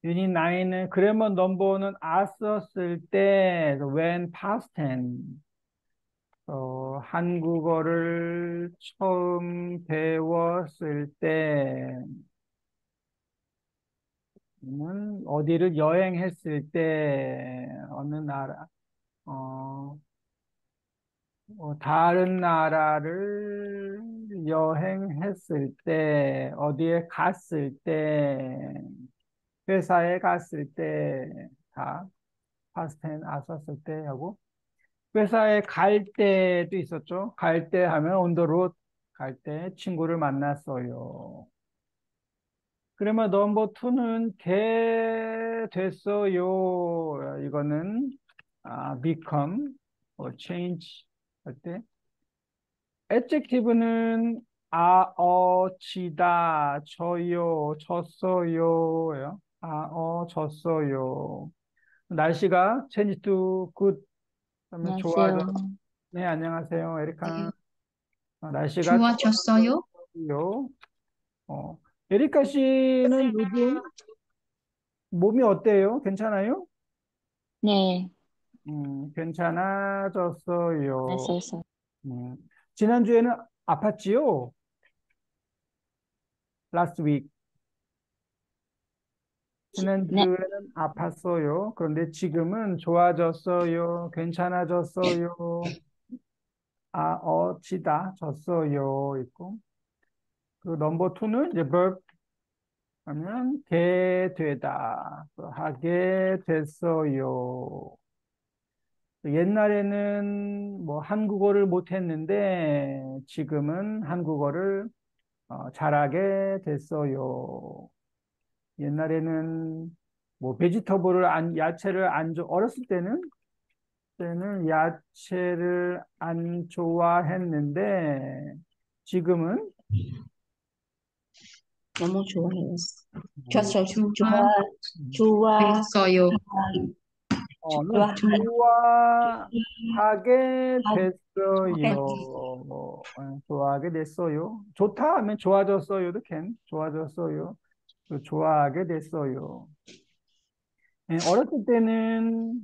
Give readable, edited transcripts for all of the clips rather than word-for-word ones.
유닛 9은 그래머 넘버는 아 썼을 때 when past tense 한국어를 처음 배웠을 때는 어디를 여행했을 때 어느 나라 어, 다른 나라를 여행했을 때 어디에 갔을 때 회사에 갔을 때 다 파스텐 아 썼을 때 하고 회사에 갈 때도 있었죠. 갈 때 하면 on the road 갈 때 친구를 만났어요. 그러면 넘버 투는 개 됐어요. 이거는 become change 할 때. adjective는 지다, 져요, 졌어요. 졌어요. 날씨가 change to good 하면 좋아져. 안녕하세요. 네, 안녕하세요, 에리카. 네. 날씨가 좋아졌어요? 좋아졌어요. 어, 에리카 씨는 요즘 몸이 어때요? 괜찮아요? 네. 괜찮아졌어요. 알았어요. 음, 지난주에는 아팠지요? Last week. 네. 지난주에는 아팠어요. 그런데 지금은 좋아졌어요. 괜찮아졌어요. 지다, 졌어요. 있고. 그 넘버 투는 이제 verb 하면 되다. 하게 됐어요. 옛날에는 뭐 한국어를 못했는데 지금은 한국어를 잘하게 됐어요. 옛날에는 뭐 베지터블을 야채를 어렸을 때는 야채를 안 좋아했는데 지금은 너무 좋아해요. 뭐, 좋았어요. 좋아, 있어요. 는 좋아, 좋아하게 됐어요. 하게. 좋아하게 됐어요. 좋다 하면 좋아졌어요도 좋아졌어요. 또 좋아하게 됐어요. 어렸을 때는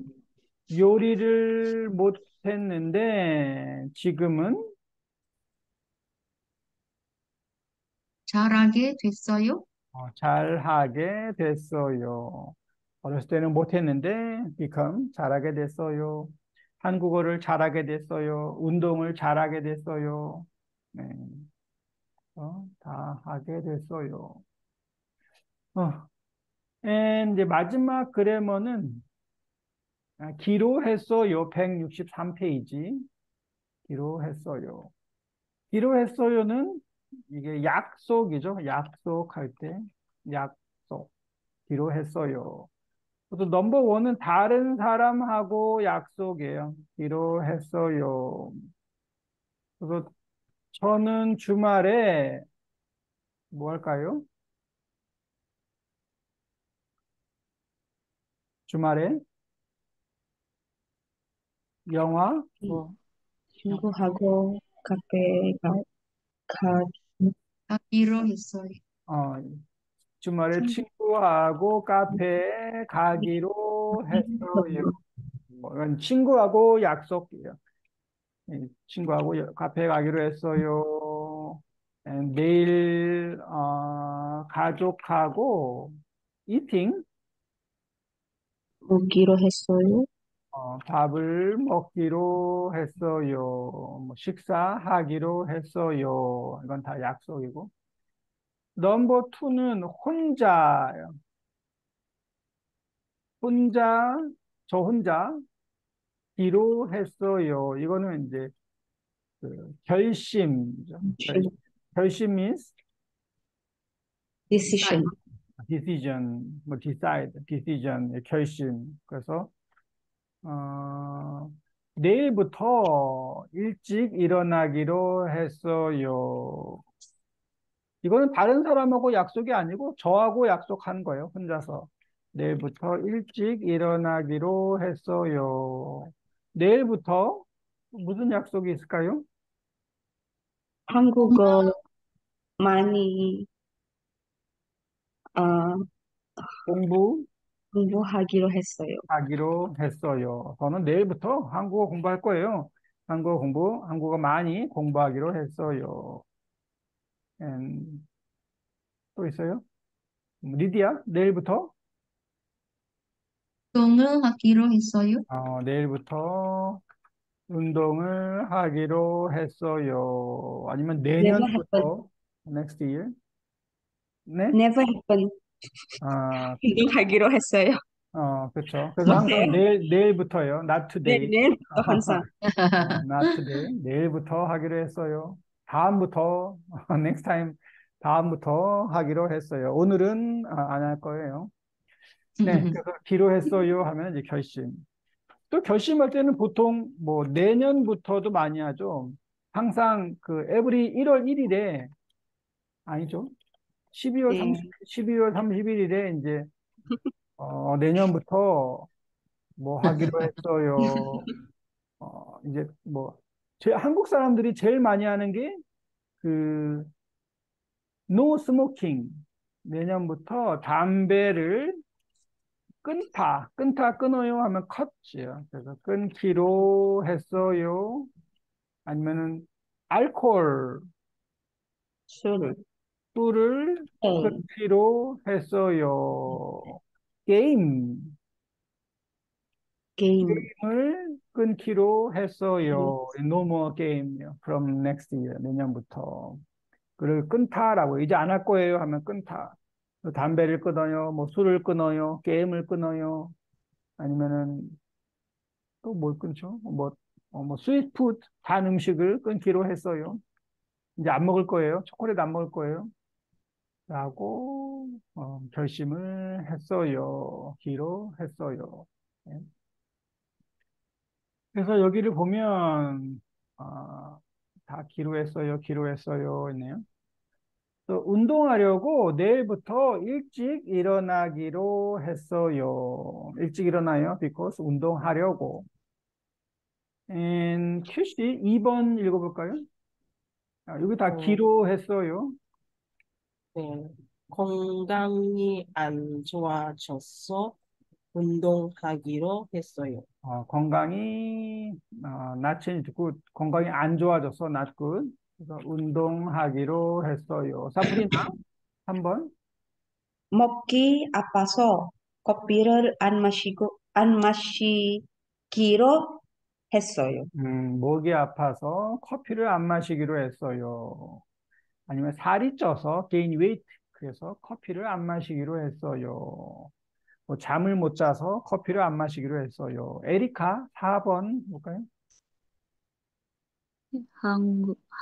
요리를 못했는데 지금은 잘하게 됐어요? 잘하게 됐어요. 어렸을 때는 못했는데 become 잘하게 됐어요. 한국어를 잘하게 됐어요. 운동을 잘하게 됐어요. 네, 다 하게 됐어요. 이제 마지막 그래머는 기로했어요. 163페이지. 기로했어요. 기로했어요는 이게 약속이죠. 약속할 때 약속. 기로했어요. 또 넘버 원은 다른 사람하고 약속이에요. 기로했어요. 그래서 저는 주말에 뭐 할까요? 주말에 영화, 뭐, 친구하고 카페 가, 가기로 했어요. 어, 주말에 친구하고 카페에 가기로 했어요. 이건 친구하고 약속이에요. 친구하고 카페에 가기로 했어요. 내일 가족하고 이팅 오기로 했어요. 밥을 먹기로 했어요. 뭐 식사하기로 했어요. 이건 다 약속이고. 넘버 투는 혼자예요. 혼자, 저 혼자 기로 했어요. 이거는 이제 그 결심이죠. 결심 means decision. decision, 뭐 decision, 결심. 그래서 어, 내일부터 일찍 일어나기로 했어요. 이거는 다른 사람하고 약속이 아니고 저하고 약속한 거예요, 혼자서. 내일부터 일찍 일어나기로 했어요. 내일부터 무슨 약속이 있을까요? 한국어 많이, 어, 공부하기로 공부하기로 했어요. 했어요. 저는 내일부터 한국어 공부할 거예요. 한국어 많이 공부하기로 했어요. And 또 있어요? 리디야, 내일부터? 운동을 하기로 했어요. 내일부터 운동을 하기로 했어요. 아니면 Never happen. 내년부터, next year? 네? Never happen. 아, 운동하기로 했어요. 그렇죠. 그래서 항상 내일부터예요. Not 네, today. 내일부터 항상. Not today. 내일부터 하기로 했어요. 다음부터, next time, 다음부터 하기로 했어요. 오늘은 안 할 거예요. 네, 그래서 기로했어요 하면 이제 결심. 또 결심할 때는 보통 뭐 내년부터도 많이 하죠. 항상 그 every 1월 1일에 아니죠. 12월 네. 12월 31일에 이제 내년부터 뭐 하기로 했어요. 이제 뭐 한국 사람들이 제일 많이 하는 게 그 no smoking. 내년부터 담배를 끊어요 하면 컷지요. 그래서 끊기로 했어요. 아니면은 알코올, 술. 술을 게임. 끊기로 했어요. 게임을 게임. 끊기로 했어요. No more game요. From next year, 내년부터. 그를 끊다라고, 이제 안 할 거예요 하면 끊다. 담배를 끊어요, 뭐 술을 끊어요, 게임을 끊어요. 아니면은 또 뭘 끊죠? 뭐 스윗푸드, 단 음식을 끊기로 했어요. 이제 안 먹을 거예요. 초콜릿 안 먹을 거예요. 라고 결심을 했어요. 기로 했어요. 네. 그래서 여기를 보면 다 기로했어요. 기로했어요. 있네요. 또 운동하려고 내일부터 일찍 일어나기로 했어요. 일찍 일어나요. because 운동하려고. 큐씨 2번 읽어볼까요? 여기 다 어, 기로 했어요. 네. 건강이 안 좋아져서 운동하기로 했어요. 건강이 not change good. 건강이 안 좋아져서 not good. 그래서 운동하기로 했어요. 사프리나 3번. 먹기 아파서 커피를 안 마시기로 했어요. 목이 아파서 커피를 안 마시기로 했어요. 아니면 살이 쪄서 gain weight. 그래서 커피를 안 마시기로 했어요. 뭐 잠을 못 자서 커피를 안 마시기로 했어요. 에리카 4번 볼까요?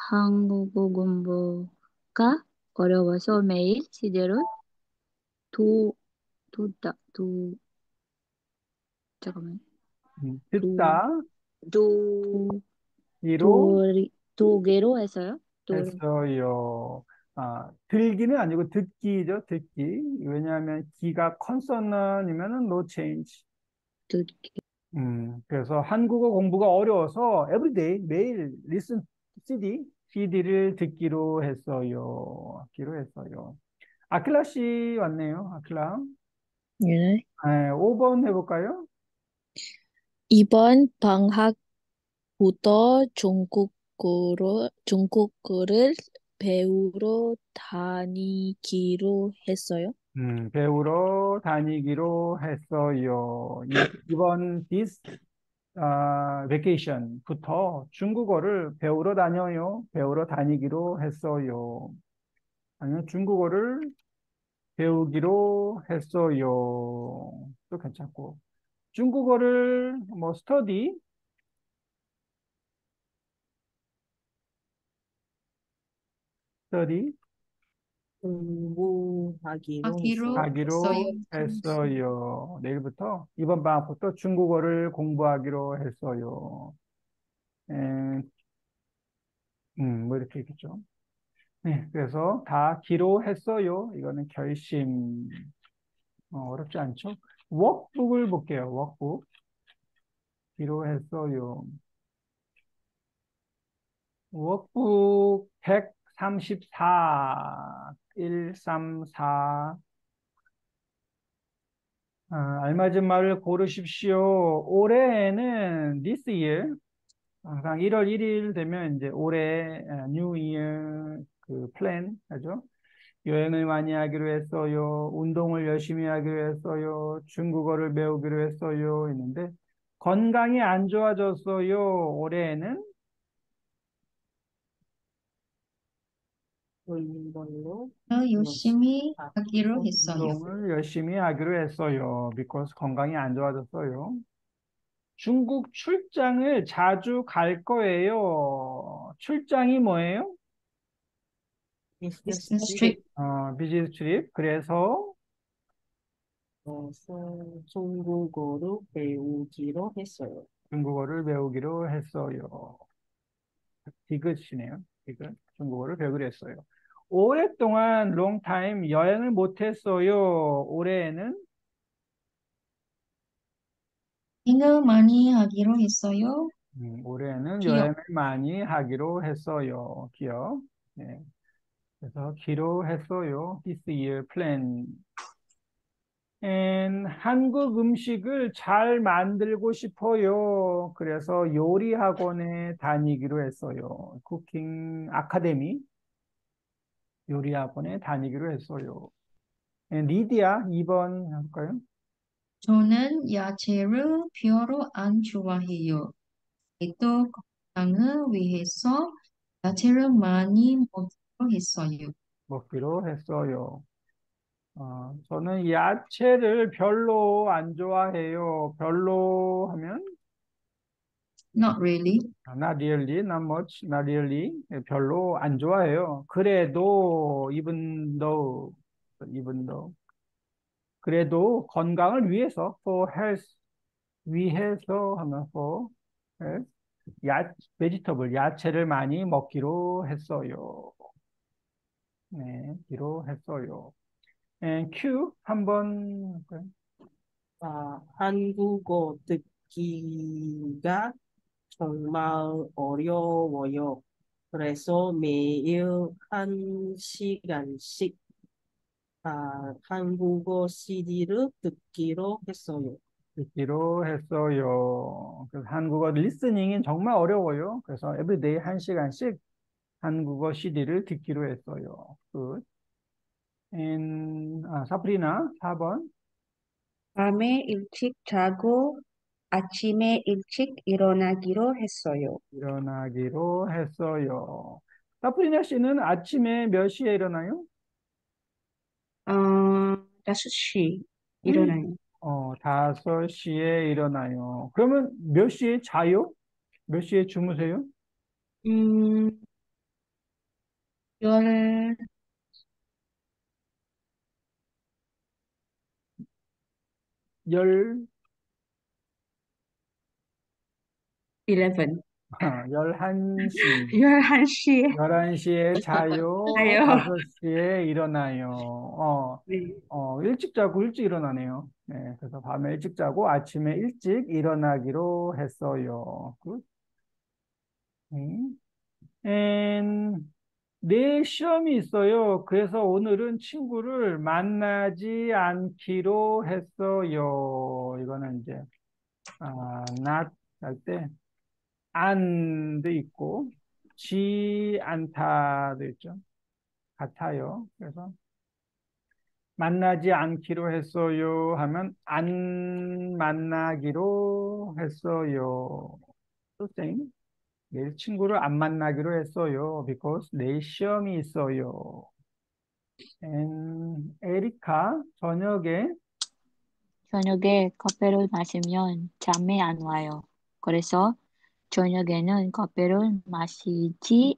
한국어 공부가 어려워서 매일 시대로 도, 잠깐만. 도, 듣다 도, 기로 도개로 했어요? 했어요. 들기는 아니고 듣기죠, 듣기. 왜냐하면 기가 컨소넌이면은 no change. 듣기. 그래서 한국어 공부가 어려워서 everyday 매일 listen CD를 듣기로 했어요. 듣기로 했어요. 아킬라 씨 왔네요. 아킬라. 예. 5번 해볼까요? 이번 방학부터 중국어를 배우러 다니기로 했어요. 배우러 다니기로 했어요. 이번 this vacation부터 중국어를 배우러 다녀요. 배우러 다니기로 했어요. 아니면 중국어를 배우기로 했어요. 또 괜찮고. 중국어를 뭐 스터디 공부하기로 하기로 했어요. 했어요. 하기로 했어요. 내일부터 이번 방학부터 중국어를 공부하기로 했어요. 에, 뭐 이렇게 있겠죠. 네, 그래서 다 기로했어요. 이거는 결심. 어렵지 않죠? 워크북을 볼게요. 워크북. 기로했어요. 워크북 134, 134. 알맞은 말을 고르십시오. 올해에는 this year, 항상 1월 1일 되면 이제 올해 New Year 그 플랜 하죠. 여행을 많이 하기로 했어요. 운동을 열심히 하기로 했어요. 중국어를 배우기로 했어요. 있는데 건강이 안 좋아졌어요. 올해에는 운동을 열심히 하기로 했어요. 운동을 열심히 하기로 했어요. because 건강이 안 좋아졌어요. 중국 출장을 자주 갈 거예요. 출장이 뭐예요? 비즈니스 Business 트립. trip. 비즈니스 트립. 그래서 중국어를 배우기로 했어요. 중국어를 배우기로 했어요. 디귿이네요. 디귿. 중국어를 배우기로 했어요. 오랫동안 롱타임 여행을 못했어요. 올해에는 여행을 많이 하기로 했어요. 올해는 기억. 여행을 많이 하기로 했어요. 기억. 네. 그래서 기로 했어요. This year plan. 한국 음식을 잘 만들고 싶어요. 그래서 요리 학원에 다니기로 했어요. 쿠킹 아카데미 요리 학원에 다니기로 했어요. 리디아 2번 할까요? 저는 야채를 별로 안 좋아해요. 또 건강을 위해서 야채를 많이 먹기로 했어요. 먹기로 했어요. 저는 야채를 별로 안 좋아해요. 별로 하면 Not really. not really, not much, not really. 별로 안 좋아해요. 그래도 even though 그래도 건강을 위해서 for health 위해서 하면 for health vegetable 야채를 많이 먹기로 했어요. 네, 기로 했어요. Q 한번 할까요? 한국어 듣기가 정말 어려워요. 그래서 매일 1시간씩 한국어 CD를 듣기로 했어요. 듣기로 했어요. 그래서 한국어 리스닝이 정말 어려워요. 그래서 everyday 1시간씩 한국어 CD를 듣기로 했어요. Good. 사프리나 4번 밤에 일찍 자고 아침에 일찍 일어나기로 했어요. 일어나기로 했어요. 사프리나 씨는 아침에 몇 시에 일어나요? 5시 일어나요. 5시에 일어나요. 그러면 몇 시에 자요? 몇 시에 주무세요? 음, 열, 10, 11. 11시. 11시에 11시에 자요. 자요. 5시에 일어나요. 네. 일찍 자고 일찍 일어나네요. 네, 그래서 밤에 일찍 자고 아침에 일찍 일어나기로 했어요. 굿. 내일 시험이 있어요. 그래서 오늘은 친구를 만나지 않기로 했어요. 이거는 이제, not 할 때, 안도 있고, 지 않다도 있죠. 같아요. 그래서, 만나지 않기로 했어요. 하면, 안 만나기로 했어요. 또 same. 내일 친구를 안 만나기로 했어요. because 내일 시험이 있어요. 에리카, 저녁에 커피를 마시면 잠이 안 와요. 그래서 저녁에는 커피를 마시지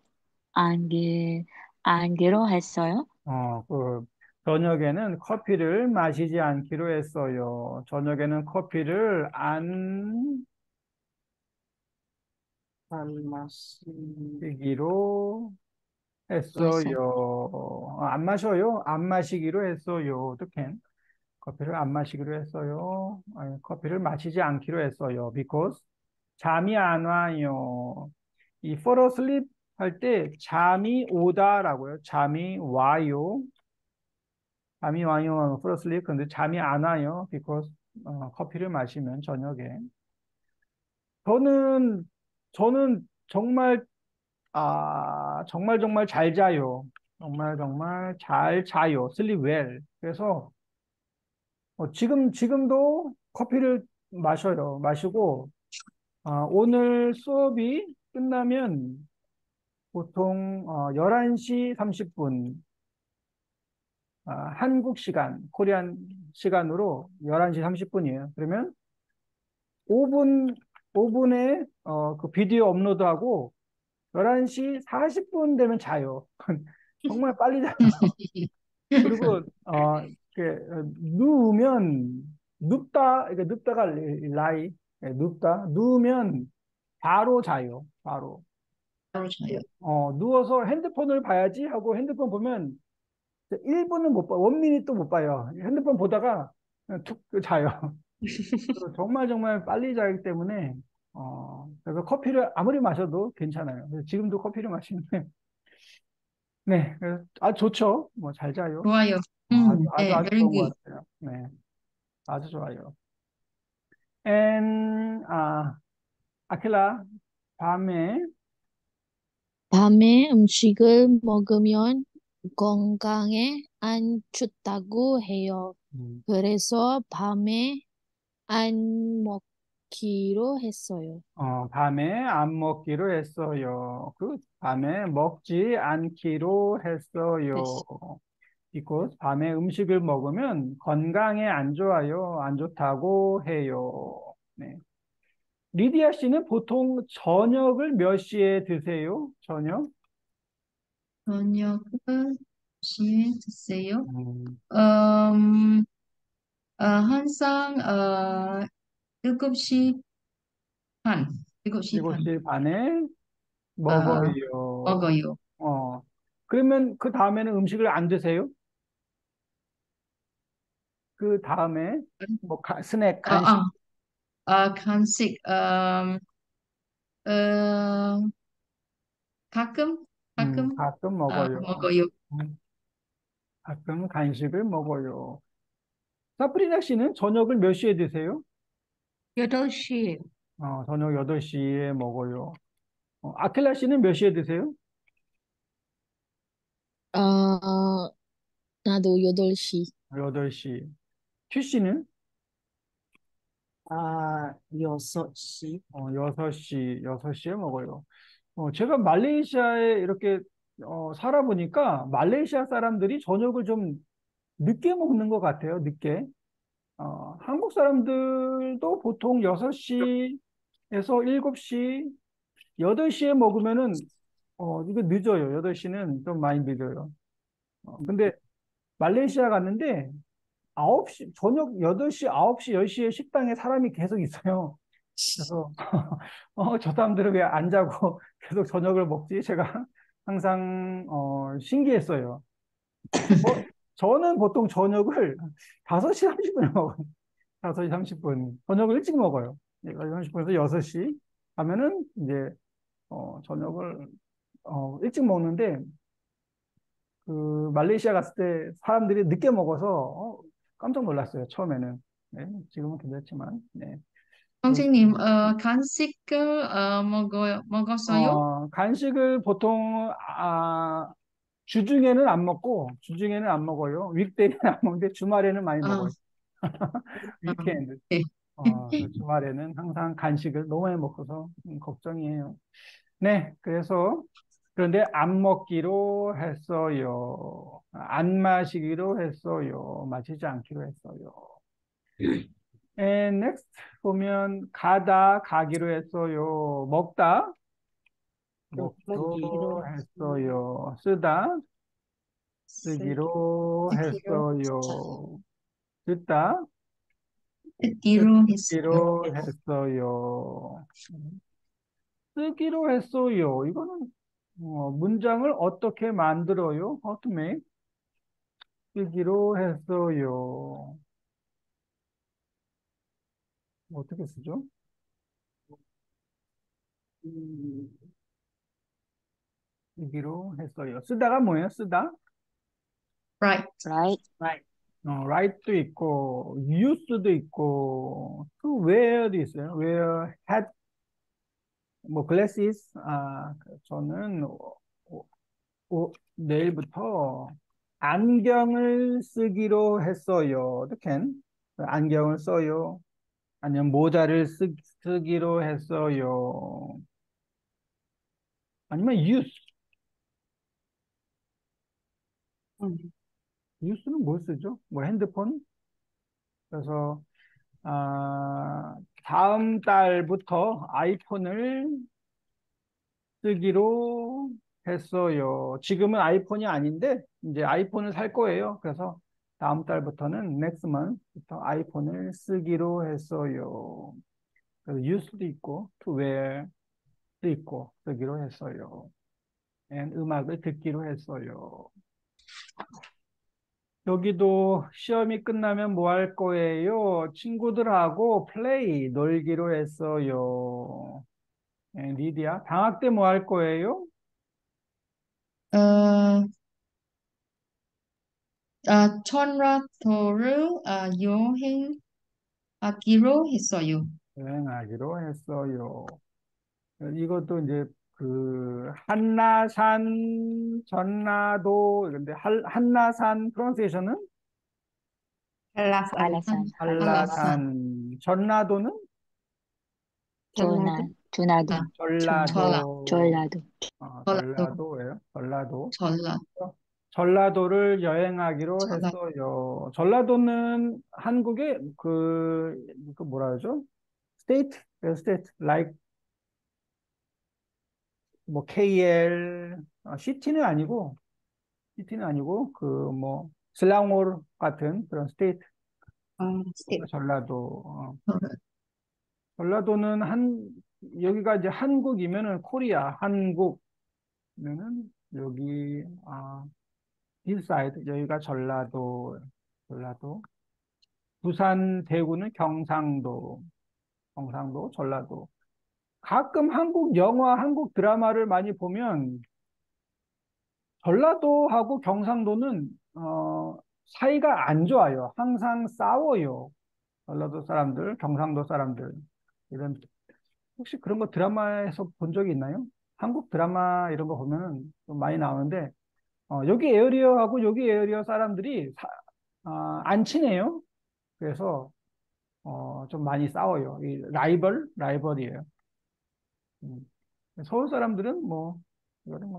않기, 않기로 했어요. 저녁에는 커피를 마시지 않기로 했어요. 저녁에는 커피를 안 한 마시 마시기로 했어요. 했어요. 안 마셔요? 안 마시기로 했어요. 어떻게? 커피를 안 마시기로 했어요. 아니, 커피를 마시지 않기로 했어요. because 잠이 안 와요. 이 fall asleep 할 때 잠이 오다라고요. 잠이 와요. 잠이 와요. fall asleep. 근데 잠이 안 와요. because 커피를 마시면 저녁에. 저는 정말 정말 정말 잘 자요. 정말 정말 잘 자요. sleep well. 그래서 지금도 커피를 마셔요. 마시고 오늘 수업이 끝나면 보통 11시 30분 한국 시간, 코리안 시간으로 11시 30분이에요. 그러면 5분, 5분에 그 비디오 업로드하고 11시 40분 되면 자요. 정말 빨리 자요. 그리고 누우면 눕다가 라이 눕다 누우면 바로 자요. 바로 바로 자요. 누워서 핸드폰을 봐야지 하고 핸드폰 보면 1분은 못 봐, 원미닛도 못 봐요. 핸드폰 보다가 그냥 툭 자요. 그래서 정말 정말 빨리 자기 때문에 그래서 커피를 아무리 마셔도 괜찮아요. 그래서 지금도 커피를 마시는데 네, 그래서 좋죠. 뭐 잘 자요. 좋아요. 아주 네, 아주 very 좋은 good. 것 같아요. 네, 아주 좋아요. And 아킬라 밤에 밤에 음식을 먹으면 건강에 안 좋다고 해요. 음, 그래서 밤에 안 먹기로 했어요. 밤에 안 먹기로 했어요. 그 밤에 먹지 않기로 했어요. 됐어. because 밤에 음식을 먹으면 건강에 안 좋아요. 안 좋다고 해요. 네. 리디아 씨는 보통 저녁을 몇 시에 드세요? 저녁? 저녁은 시에 드세요? 음, 항상 7시 반, 7시 반 7시 반에 어, 먹어요. 먹어요. 어, 그러면 그 다음에는 음식을 안 드세요? 그 다음에 뭐 스낵, 어, 간식, 간식, 어, 가끔, 가끔, 가끔 먹어요. 먹어요. 음, 가끔 간식을 먹어요. 사프리나 씨는 저녁을 몇 시에 드세요? 8시. 저녁 8시에 먹어요. 아킬라 씨는 몇 시에 드세요? 어, 나도 8시. 8시. 큐 씨는? 6시. 6시에 먹어요. 제가 말레이시아에 이렇게 살아보니까 말레이시아 사람들이 저녁을 좀 늦게 먹는 것 같아요. 늦게. 한국 사람들도 보통 6시에서 7시, 8시에 먹으면은 이거 늦어요. 8시는 좀 많이 늦어요. 근데 말레이시아 갔는데 9시, 저녁 8시, 9시, 10시에 식당에 사람이 계속 있어요. 그래서 저 사람들은 왜 안 자고 계속 저녁을 먹지? 제가 항상 신기했어요. 저는 보통 저녁을 5시 30분에 먹어요. 5시 30분. 저녁을 일찍 먹어요. 30분에서 6시 하면은 이제 저녁을 일찍 먹는데 그 말레이시아 갔을 때 사람들이 늦게 먹어서 깜짝 놀랐어요. 처음에는. 네, 지금은 괜찮지만. 네. 선생님, 간식을 먹었어요? 간식을 보통 주중에는 안 먹고 주중에는 안 먹어요. 윗데이는 안 먹는데 주말에는 많이 아, 먹어요. 위켄드. 네. 그 주말에는 항상 간식을 너무 많이 먹어서 걱정이에요. 네, 그런데 안 먹기로 했어요. 안 마시기로 했어요. 마시지 않기로 했어요. And next 보면 가기로 했어요. 먹기로 먹기로 했어요. 쓰기로 듣기로 했어요. 듣다, 듣기로 했어요. 듣기로 했어요. 쓰기로 했어요. 이거는 문장을 어떻게 만들어요? How to make? 쓰기로 했어요. 어떻게 쓰죠? 음, 쓰기로 했어요. 쓰다가 뭐예요? 쓰다? Right. right? Right. right도 있고, use도 있고, to wear도 있어요. wear hat, 뭐 glasses. 저는 내일부터 안경을 쓰기로 했어요. can. 안경을 써요. 아니면 모자를 쓰기로 했어요. 아니면 use. 음. use는 뭘 쓰죠? 뭐 핸드폰? 그래서 다음 달부터 아이폰을 쓰기로 했어요. 지금은 아이폰이 아닌데 이제 아이폰을 살 거예요. 그래서 다음 달부터는 next month부터 아이폰을 쓰기로 했어요. 그래서 use도 있고 to wear도 있고 쓰기로 했어요. and 음악을 듣기로 했어요. 여기도 시험이 끝나면 뭐 할 거예요? 친구들하고 플레이 놀기로 했어요. 리디야, 방학 때 뭐 할 거예요? 어, 토론토를 여행하기로 했어요. 여행하기로 했어요. 이것도 이제 그 한라산, 전라도 이런데 한라산 프로넌세이션은 한라산. 알라산, 한라산, 전라도는 조나, 조나도, 전라도, 전라도. 전라도예요. 전라도. 전라, 전라도를 여행하기로 전라. 했어요. 전라도는 한국의 그 뭐라 그러죠? 스테이트, 스테이트, like 뭐 KL, 시티는 아니고 그 뭐 슬랑홀 같은 그런 스테이트, 스테이트. 전라도. 전라도는 여기가 이제 한국이면은 코리아, 한국이면은 여기 this side 여기가 전라도. 부산, 대구는 경상도, 전라도. 가끔 한국 영화, 한국 드라마를 많이 보면 전라도하고 경상도는 사이가 안 좋아요. 항상 싸워요. 전라도 사람들, 경상도 사람들. 이런 혹시 그런 거 드라마에서 본 적이 있나요? 한국 드라마 이런 거 보면은 좀 많이 나오는데 여기 에어리어하고 여기 에어리어 사람들이 안 친해요. 그래서 좀 많이 싸워요. 라이벌이에요. 음. 서울 사람들은 뭐, 이거는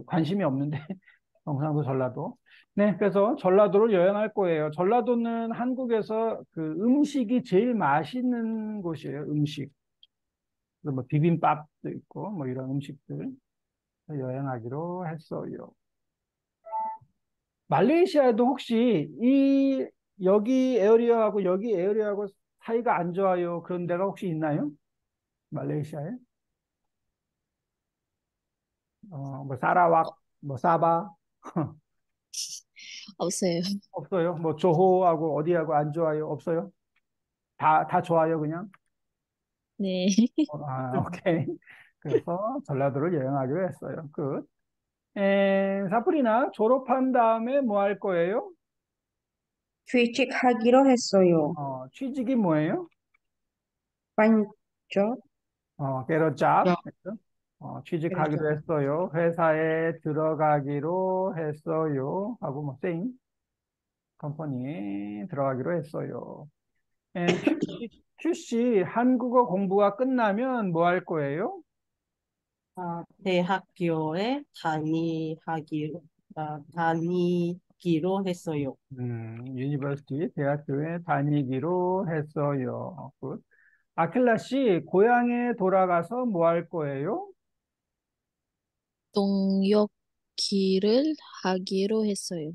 관심이 없는데, 경상도, 전라도. 네, 그래서 전라도를 여행할 거예요. 전라도는 한국에서 그 음식이 제일 맛있는 곳이에요, 음식. 그래서 뭐 비빔밥도 있고, 뭐 이런 음식들 여행하기로 했어요. 말레이시아도 혹시 여기 에어리어하고 여기 에어리어하고 사이가 안 좋아요. 그런 데가 혹시 있나요? 말레이시아에? 뭐 사라왁, 뭐 사바 없어요. 없어요. 뭐 조호하고 어디하고 안 좋아요? 없어요? 다 좋아요, 그냥? 네. 오케이. 그래서 전라도를 여행하기로 했어요. 끝. 사프리나 졸업한 다음에 뭐 할 거예요? 취직하기로 했어요. 취직이 뭐예요? Find job. get a job. 야, 그렇죠? 취직하기로 했어요. 회사에 들어가기로 했어요. 하고 뭐 same 컴퍼니에 들어가기로 했어요. 큐씨, 한국어 공부가 끝나면 뭐 할 거예요? 대학교에 다니기로 했어요. 유니버시티, 대학교에 다니기로 했어요. 굿. 아킬라 씨, 고향에 돌아가서 뭐 할 거예요? 동역기를 하기로 했어요.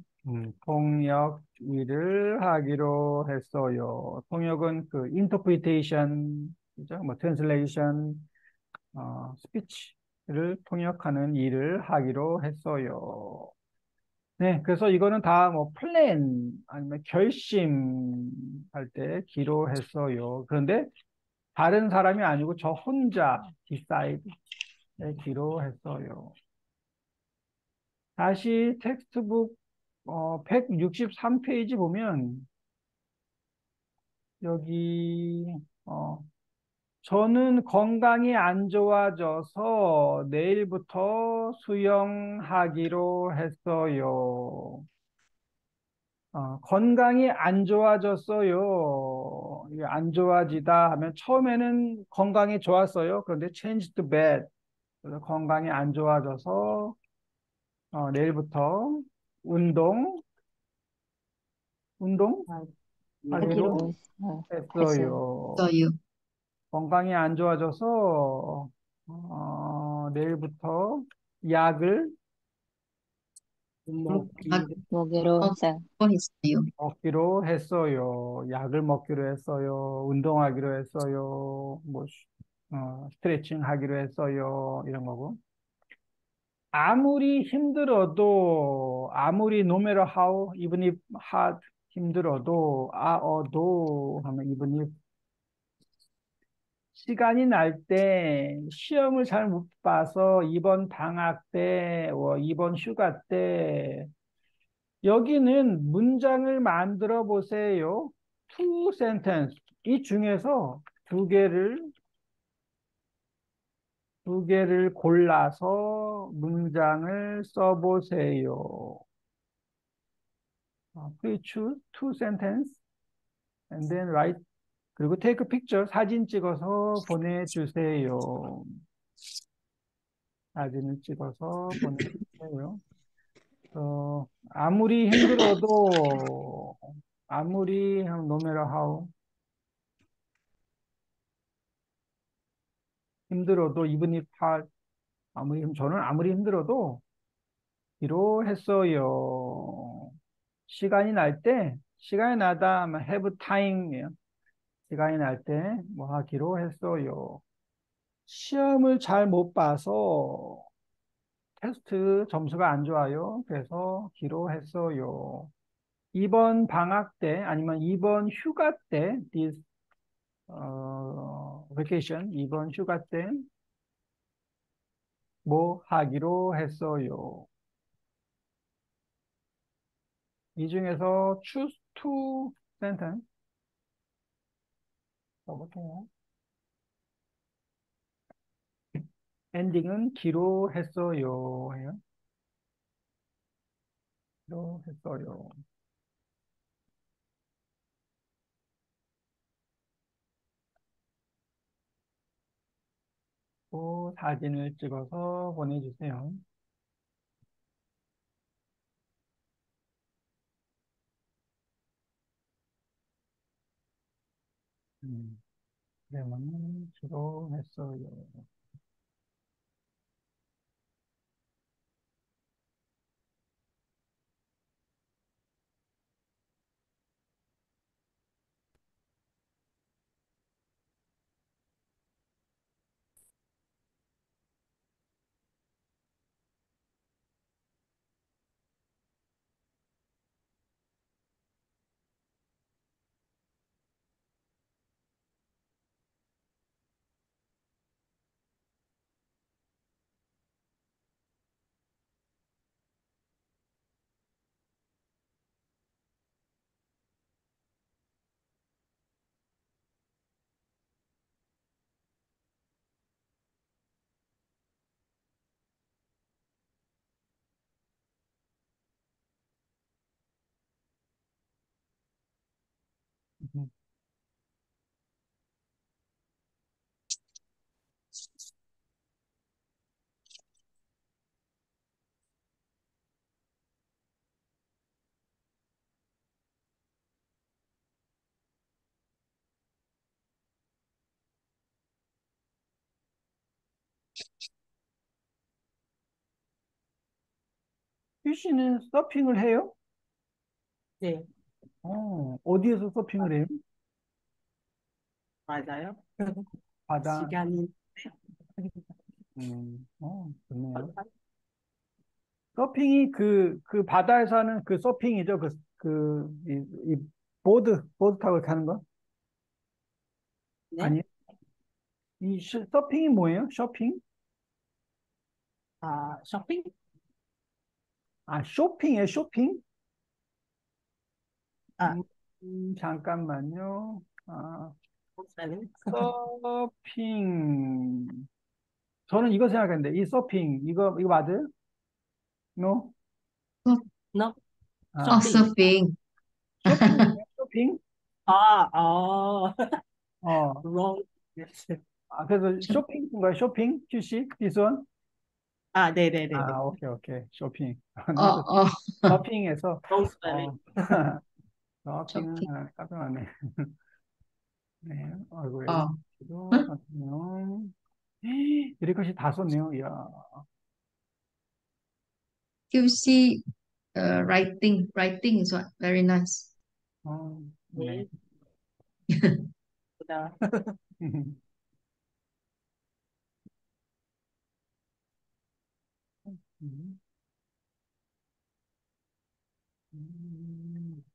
통역 일을 하기로 했어요. 통역은 그 인터프리테이션, 그죠? 뭐 트랜슬레이션, 스피치를 통역하는 일을 하기로 했어요. 네, 그래서 이거는 다 뭐 플랜 아니면 결심할 때 기로했어요. 그런데 다른 사람이 아니고 저 혼자 디사이드에 기로했어요. 다시 텍스트북 163페이지 보면 여기 저는 건강이 안 좋아져서 내일부터 수영하기로 했어요. 건강이 안 좋아졌어요. 이게 안 좋아지다 하면 처음에는 건강이 좋았어요. 그런데 change to bad. 그래서 건강이 안 좋아져서 내일부터 운동, 아, 하기로 하기로 했어요. 했어요. 써요. 건강이 안 좋아져서 내일부터 약을 약 먹기로 했어요. 했어요. 먹기로 했어요. 약을 먹기로 했어요. 운동하기로 했어요. 뭐, 스트레칭 하기로 했어요. 이런 거고. 아무리 힘들어도, 아무리 no matter how, even if hard, 힘들어도, 도 하면 even if 시간이 날 때 시험을 잘 못 봐서 이번 방학 때, 이번 휴가 때 여기는 문장을 만들어 보세요. two sentence. 이 중에서 두 개를 골라서 문장을 써보세요. Please choose two sentence and then write. 그리고 take a picture. 사진 찍어서 보내주세요. 사진을 찍어서 보내주세요. 아무리 힘들어도, no matter how, 힘들어도, even if hard, 저는 아무리 힘들어도, 기로했어요. 시간이 나다 하면 have time이에요. 시간이 날 때, 뭐 하기로 했어요. 시험을 잘 못 봐서, 테스트 점수가 안 좋아요. 그래서 기로했어요. 이번 방학 때, 아니면 이번 휴가 때, vacation, 이번 휴가 때 뭐 하기로 했어요. 이 중에서 choose two sentence 써볼게요. 엔딩은 기로했어요. 해요. 기로했어요. 또 사진을 찍어서 보내주세요. 그러면 기로했어요. 휴씨는 서핑을 해요? 네, 어디에서 서핑을 해요? 맞아요. 바다. 시간이 좋네요. 서핑이 그 바다에서 하는 그 서핑이죠. 이 보드 타고 가는 거? 네, 아니요. 서핑이 뭐예요? 쇼핑? 쇼핑? 쇼핑이에요, 쇼핑? 아, 잠깐만요. 아, spelling. 서핑. 저는 이거 생각했는데, 이 서핑, 이거 맞아요? No? No, 아, shopping. surfing. 쇼핑, 쇼핑? 아, 아, 어, wrong. Yes. 그래서 쇼핑인가요? 쇼핑? QC? This one? 아, 네네네네. 오케이, 오케이. 쇼핑. 나도 어, 서핑에서, Wrong spelling. 어, 서핑은 쇼핑. 깜짝 놀랐네. 네, 얼굴에 어, 도 잠깐만요. 이렇게 것이 다 썼네요. 이야. QC writing is what? Very nice. 네. 네.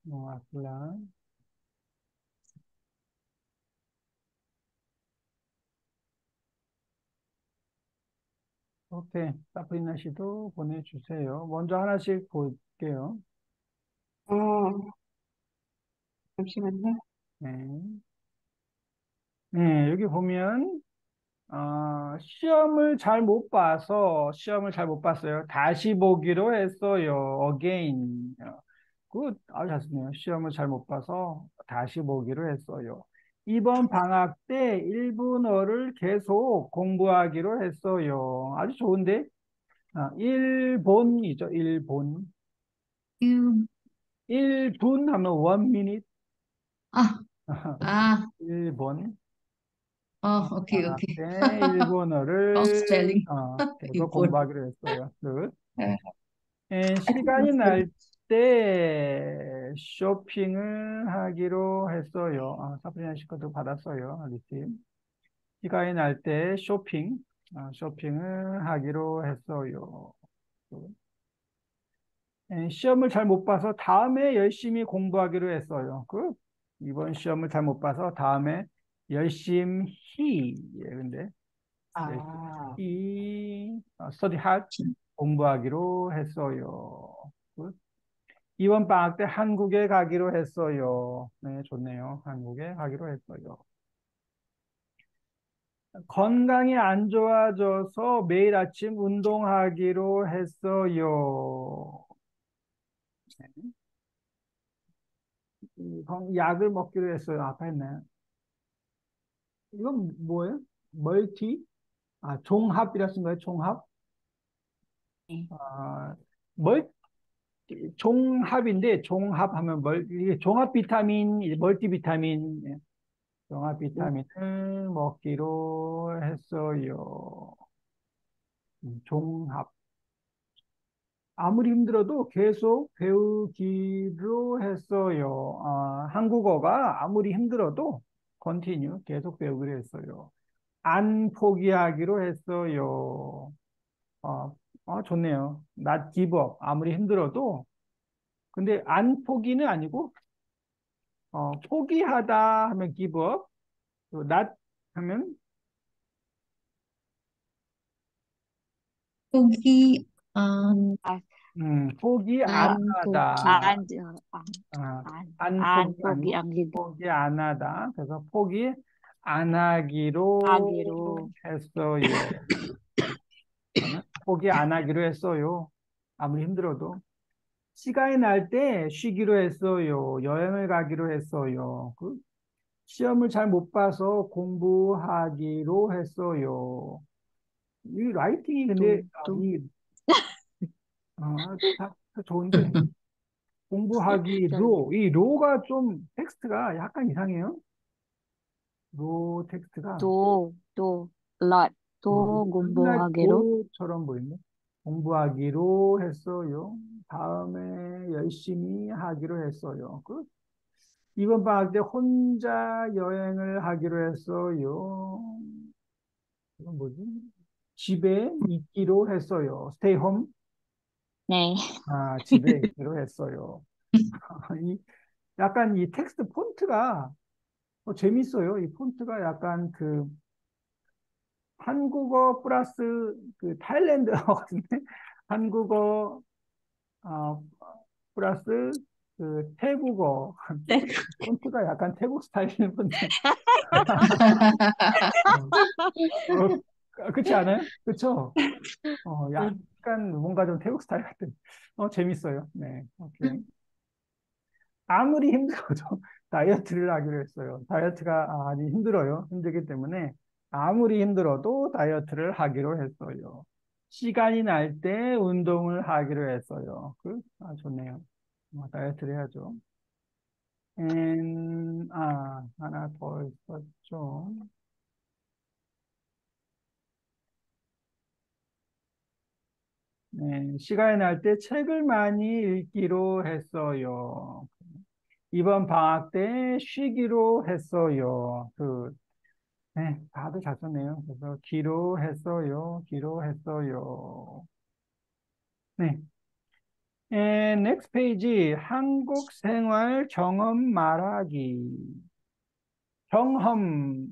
노아플라. 오케이. 사프리나 씨도 보내주세요. 먼저 하나씩 볼게요. 잠시만요. 네. 네, 여기 보면, 시험을 잘 못 봤어요. 다시 보기로 했어요. again. 아주 잘 쓰네요. 시험을 잘 못 봐서 다시 보기로 했어요. 이번 방학 때 일본어를 계속 공부하기로 했어요. 아주 좋은데? 일본이죠, 일본. You, 1분 하면 1 minute. ah, ah, 일본. okay, 방학 okay. 때 Wrong 일본어를 spelling. 계속 일본. 공부하기로 했어요. 끝. 네. 시간이 날 때 쇼핑을 하기로 했어요. 사프리나 씨 것도 받았어요. 리팀. 시간이 날 때 쇼핑을 하기로 했어요. 시험을 잘 못 봐서 다음에 열심히 공부하기로 했어요. 이번 시험을 잘 못 봐서 다음에 열심히, 예, 근데 아, 열심히 study hard 공부하기로 했어요. 굿. 이번 방학 때 한국에 가기로 했어요. 네, 좋네요. 한국에 가기로 했어요. 건강이 안 좋아져서 매일 아침 운동하기로 했어요. 약을 먹기로 했어요. 아까 했나요? 이건 뭐예요? 멀티? 종합이라 쓴 거예요? 종합? 네. 멀, 종합인데, 종합하면 이게 종합 비타민, 멀티 비타민, 예, 종합 비타민을 먹기로 했어요. 종합. 아무리 힘들어도 계속 배우기로 했어요. 한국어가 아무리 힘들어도 continue, 계속 배우기로 했어요. 안 포기하기로 했어요. 좋네요. not give up. 아무리 힘들어도. 근데 안 포기는 아니고, 포기하다 하면 give up, 또 not 하면, 포기, 포기 안 안 포기. 하다. An, 안 an 포기 pogi 아니고, ang libo. 포기 안 하다. 그래서 포기 안 하기로 Agiro. 했어요. 저는 포기 안 하기로 했어요. 아무리 힘들어도. 시간이 날 때 쉬기로 했어요. 여행을 가기로 했어요. 시험을 잘 못 봐서 공부하기로 했어요. 이 라이팅이 근데, To. 다 좋은데, 공부하기로, 이 로가 좀 텍스트가 약간 이상해요. 로 텍스트가. To. Lot. To. Gumbo 맨날 hagiro. 도처럼 보이네. 공부하기로 했어요. 다음에 열심히 하기로 했어요. 이번 방학 때 혼자 여행을 하기로 했어요. 이건 뭐지? 집에 있기로 했어요. Stay home. Ne. 집에 있기로 했어요. 약간 이 텍스트 폰트가 재밌어요. 이 폰트가 약간 한국어 플러스 타일랜드어 같은데 한국어 아, 플러스 그 태국어. 네. 폰트가 약간 태국 스타일인 건데. 그렇지 않아요? 그렇죠? 약간 뭔가 좀 태국 스타일 같은. 재밌어요. 네, 오케이. 아무리 힘들어도 다이어트를 하기로 했어요. 다이어트가 아니 힘들어요. 힘들기 때문에 아무리 힘들어도 다이어트를 하기로 했어요. 시간이 날 때 운동을 하기로 했어요. 좋네요. 다이어트를 해야죠. 하나 더 있었죠. 네, 시간이 날 때 책을 많이 읽기로 했어요. 이번 방학 때 쉬기로 했어요. 네, 다들 잘 썼네요. 그래서 기로 했어요. 기로 했어요. 네. next page. 한국 생활 경험 말하기. 경험,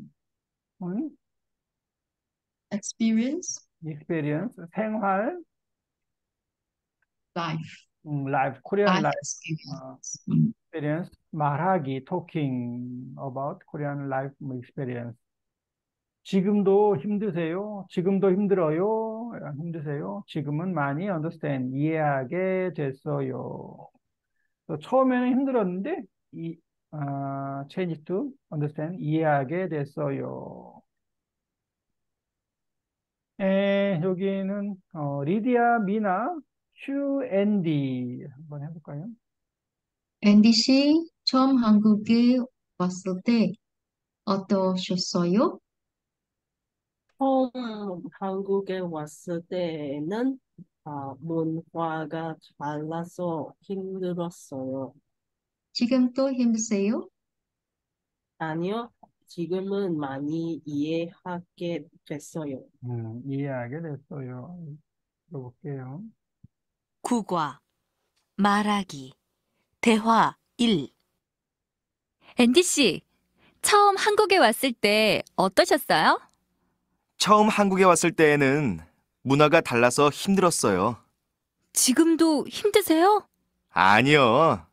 Experience, experience, 생활, life, life, Korean life life experience. experience, 말하기, talking about Korean life experience. 지금도 힘드세요? 지금도 힘들어요? 힘드세요? 지금은 많이 understand, 이해하게 됐어요. 처음에는 힘들었는데, change to understand, 이해하게 됐어요. 여기는, 리디아, 미나, 휴, 앤디. 한번 해볼까요? 앤디 씨, 처음 한국에 왔을 때 어떠셨어요? 처음 한국에 왔을 때는 문화가 달라서 힘들었어요. 지금도 힘드세요? 아니요, 지금은 많이 이해하게 됐어요. 이해하게 됐어요. 들어볼게요. 국어, 말하기, 대화 1. 앤디 씨, 처음 한국에 왔을 때 어떠셨어요? 처음 한국에 왔을 때에는 문화가 달라서 힘들었어요. 지금도 힘드세요? 아니요.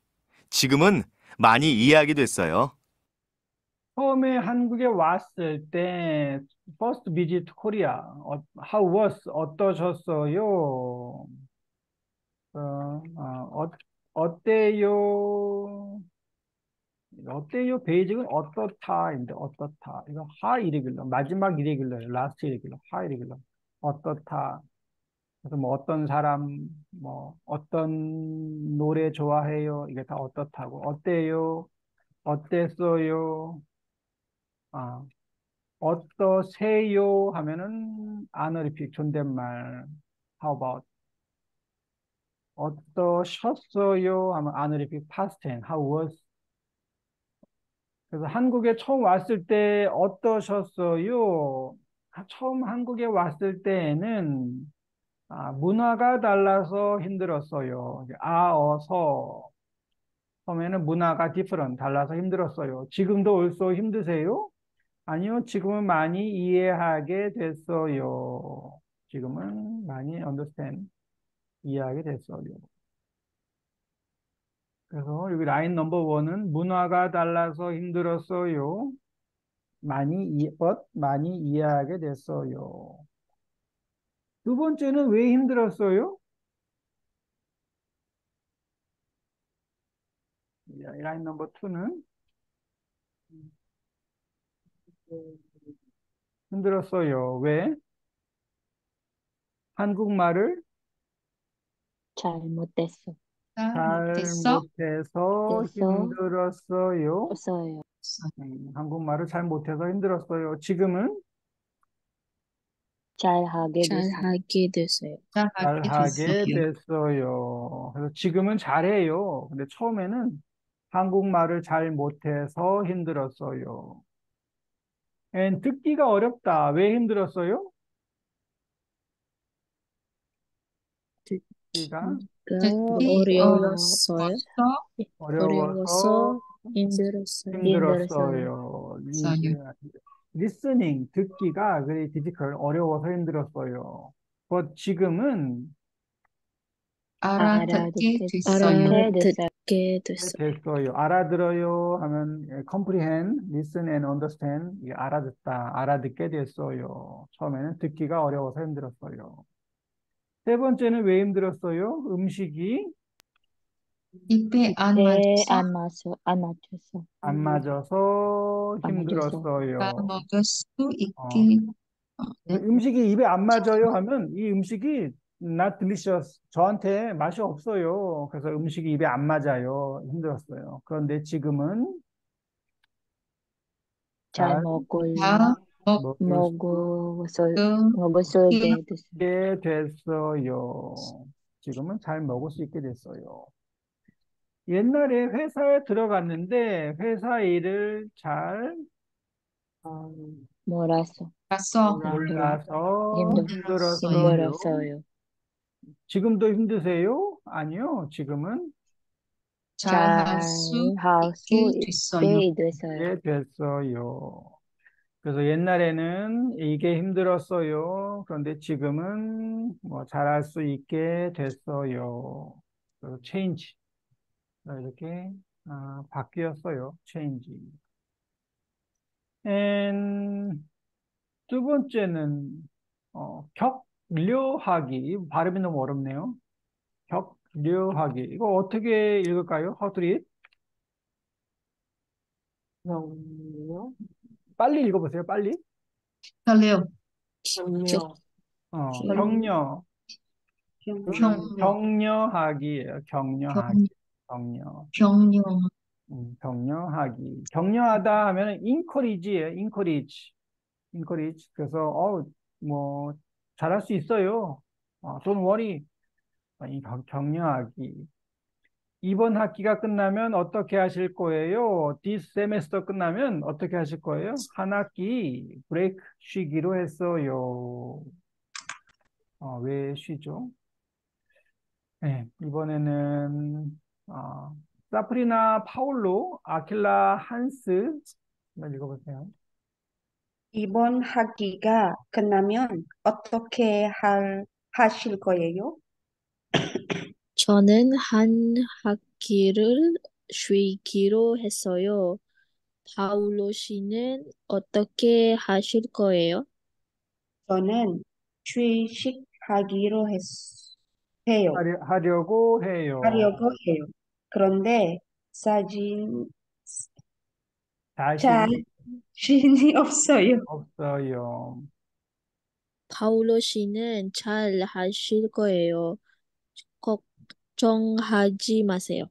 지금은 많이 이해하게 됐어요. 처음에 한국에 왔을 때, first visit Korea, how was, 어떠셨어요? 어때요? 어때요? 베이직은 어떻다인데, 어떻다. 이거 하 이레귤러, 마지막 이레귤러예요. 라스트 이레귤러, 하 이레귤러. 어떻다. 그래서 뭐 어떤 사람, 뭐 어떤 노래 좋아해요? 이게 다 어떻다고. 어때요? 어땠어요? 아, 어떠세요? 하면은 아너리픽 존댓말. How about 어떠셨어요? 하면 아너리픽 past tense. How was? 그래서 한국에 처음 왔을 때 어떠셨어요? 처음 한국에 왔을 때에는 문화가 달라서 힘들었어요. 처음에는 문화가 different, 달라서 힘들었어요. 지금도 also 힘드세요? 아니요, 지금은 많이 이해하게 됐어요. 지금은 많이 understand, 이해하게 됐어요. 그래서 여기 라인 넘버 원은 문화가 달라서 힘들었어요. 많이 이해하게 됐어요. 두 번째는 왜 힘들었어요? 라인 넘버 투는 힘들었어요. 왜? 한국말을 잘못됐어. 됐어? 잘못해서 됐어. 힘들었어요. 없어요. 한국말을 잘못해서 힘들었어요. 지금은 잘하게 됐어. 잘하게 됐어요. 잘하게 됐어요. 그래서 지금은 잘해요. 근데 처음에는 한국말을 잘 못해서 힘들었어요. 듣기가 어렵다. 왜 힘들었어요? 듣기가 듣기 어려웠어요. 어려워서 어려워서 힘들었어요. 힘들었어요. 힘들었어요. listening, 듣기가 very difficult, 어려워서 힘들었어요. 지금은 알아듣게 알아듣게 됐어요. 됐어요. 알아듣게 됐어요. 됐어요. 알아들어요 하면 comprehend, listen and understand. 이게 알아듣다, 알아듣게 됐어요. 처음에는 듣기가 어려워서 힘들었어요. 세 번째는 왜 힘들었어요? 음식이 입에 안 네, 맞아서 안 맞췄어. 안 맞아서 안 맞았어. 힘들었어요. 먹을 수 어, 있게 네. 음식이 입에 안 맞아요 하면 이 음식이 not delicious. 저한테 맛이 없어요. 그래서 음식이 입에 안 맞아요. 힘들었어요. 그런데 지금은 잘 잘 다 먹을 수 먹을 수 있게 됐어요. 있게 됐어요. 지금은 잘 먹을 수 있게 됐어요. 옛날에 회사에 들어갔는데 회사 일을 잘 몰랐어. 먹어서 몰라서 힘들었어요. 힘들었어요. 지금도 힘드세요? 아니요. 지금은 잘할 수 할 수 있게 됐어요. 있게 됐어요. 이게 됐어요. 그래서 옛날에는 이게 힘들었어요. 그런데 지금은 뭐 잘할 수 있게 됐어요. 그래서 change. 이렇게 바뀌었어요. change. And 두 번째는 격려하기. 발음이 너무 어렵네요. 격려하기. 이거 어떻게 읽을까요? How to read? 격려, 빨리 읽어보세요. 빨리. 격려, 격려, 격려. 이거는 격려, 격려하기예요. 격려하기. 격려. 격려, 격려하기. 격려하다 하면 encourage예요. encourage. encourage. 그래서 뭐 잘할 수 있어요. don't worry. 이 격려하기. 이번 학기가 끝나면 어떻게 하실 거예요? this semester 끝나면 어떻게 하실 거예요? 한 학기 브레이크 쉬기로 했어요. 왜 쉬죠? 네, 이번에는 사프리나 파울로 아킬라 한스 한번 읽어보세요. 이번 학기가 끝나면 어떻게 하실 거예요? 저는 한 학기를 쉬기로 했어요. 파울로 씨는 어떻게 하실 거예요? 저는 취직하기로 해요. 하려고 해요. 하려고 해요. 그런데 사진, 자신 자신이 없어요. 없어요. 파울로 씨는 잘 하실 거예요. 걱정하지 마세요.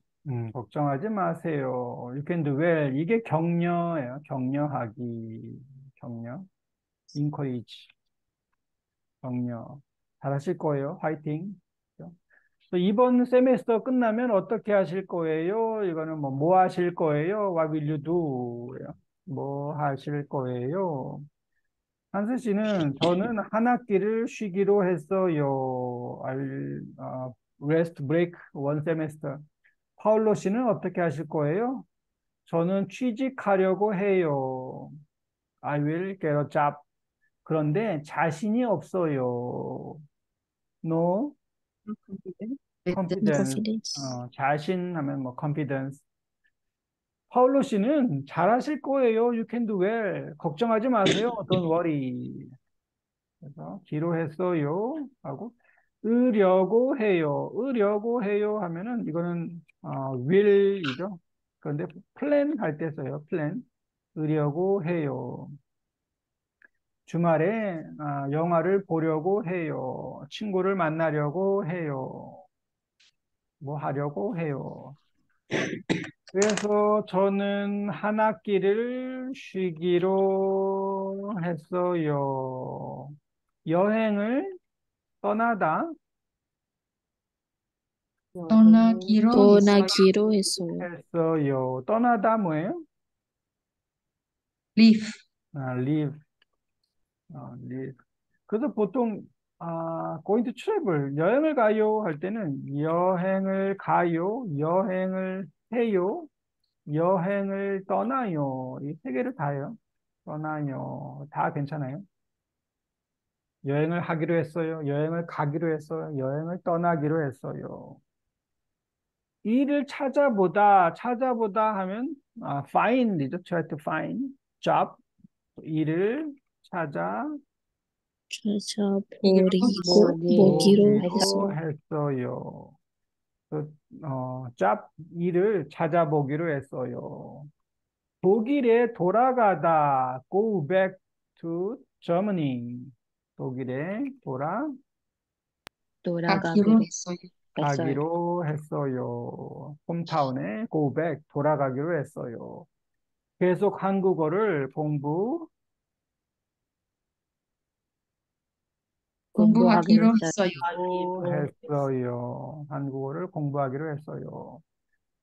걱정하지 마세요. You can do well. 이게 격려예요. 격려하기. 격려. encourage. 격려. 잘하실 거예요. 화이팅. 그죠? 또 이번 세메스터 끝나면 어떻게 하실 거예요? 이거는 뭐 하실 거예요? What will you do? 예요. 뭐 하실 거예요? 한스 씨는 저는 한 학기를 쉬기로 했어요. Rest break one semester. 파울로 씨는 어떻게 하실 거예요? 저는 취직하려고 해요. I will get a job. 그런데 자신이 없어요. No confidence. Confidence. 자신 하면 뭐 confidence. 파울로 씨는 잘하실 거예요. You can do well. 걱정하지 마세요. Don't worry. 그래서 기로했어요 하고 으려고 해요. 으려고 해요 하면은 이거는 will이죠. 그런데 plan 할 때 써요. plan. 으려고 해요. 주말에 영화를 보려고 해요. 친구를 만나려고 해요. 뭐 하려고 해요. 그래서 저는 한 학기를 쉬기로 했어요. 여행을 떠나다 떠나기로 했어요. 했어요. 떠나다 뭐예요? leave, leave. leave. 그래서 보통 going to travel, 여행을 가요 할 때는 여행을 가요, 여행을 해요, 여행을 떠나요. 이 세 개를 다요. 떠나요. 다 괜찮아요. 여행을 하기로 했어요. 여행을 가기로 했어요. 여행을 떠나기로 했어요. 일을 찾아보다 하면 find이죠. try to find job. 일을 찾아보기로 보기로 했어요. 했어요. job 일을 찾아보기로 했어요. 독일에 돌아가다 go back to Germany. 독일에 가기로 했어요. 가기로 했어요. 홈타운에 go back 돌아가기로 했어요. 계속 한국어를 공부하기로 했어요. 했어요. 한국어를 공부하기로 했어요.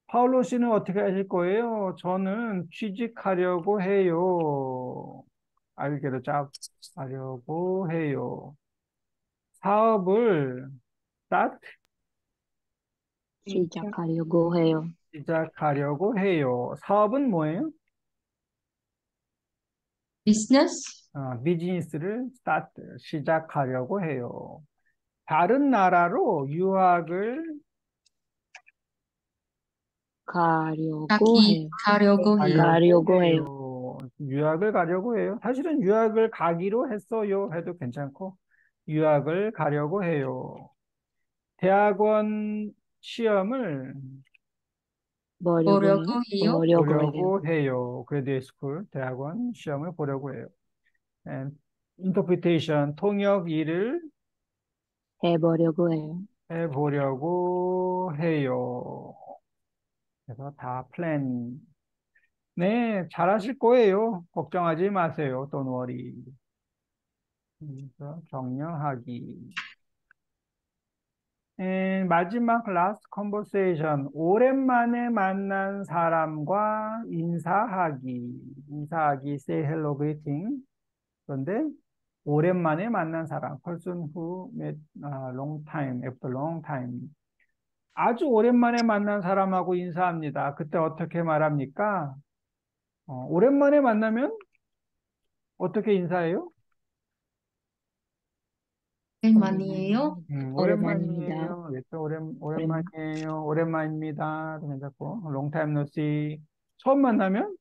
파울로 씨는 어떻게 하실 거예요? 저는 취직하려고 해요. 알게로 하려고 해요. 사업을 start 시작하려고 해요. 시작하려고 해요. 사업은 뭐예요? 비즈니스 비즈니스를 start 시작하려고 해요. 다른 나라로 유학을 가려고 해요. 가려고 해요. 유학을 가려고 해요. 사실은 유학을 가기로 했어요 해도 괜찮고 유학을 가려고 해요. 대학원 시험을 보려고 해요. 보려고 해요. 그레이드 스쿨 대학원 시험을 보려고 해요. 인터프리테이션 통역 일을 해보려고 해요. 해보려고 해요. 그래서 다 플랜. 네, 잘하실 거예요. 걱정하지 마세요. Don't worry. 그래서 격려하기. 마지막 last conversation. 오랜만에 만난 사람과 인사하기. say hello, greeting. 그런데 오랜만에 만난 사람. person who met long time, after long time. 아주 오랜만에 만난 사람하고 인사합니다. 그때 어떻게 말합니까? 오랜만에 만나면 어떻게 인사해요? 오랜만이에요. 오랜만이에요. 또 오랜만이에요. 오랜만입니다. 괜찮고. long time no see. 처음 만나면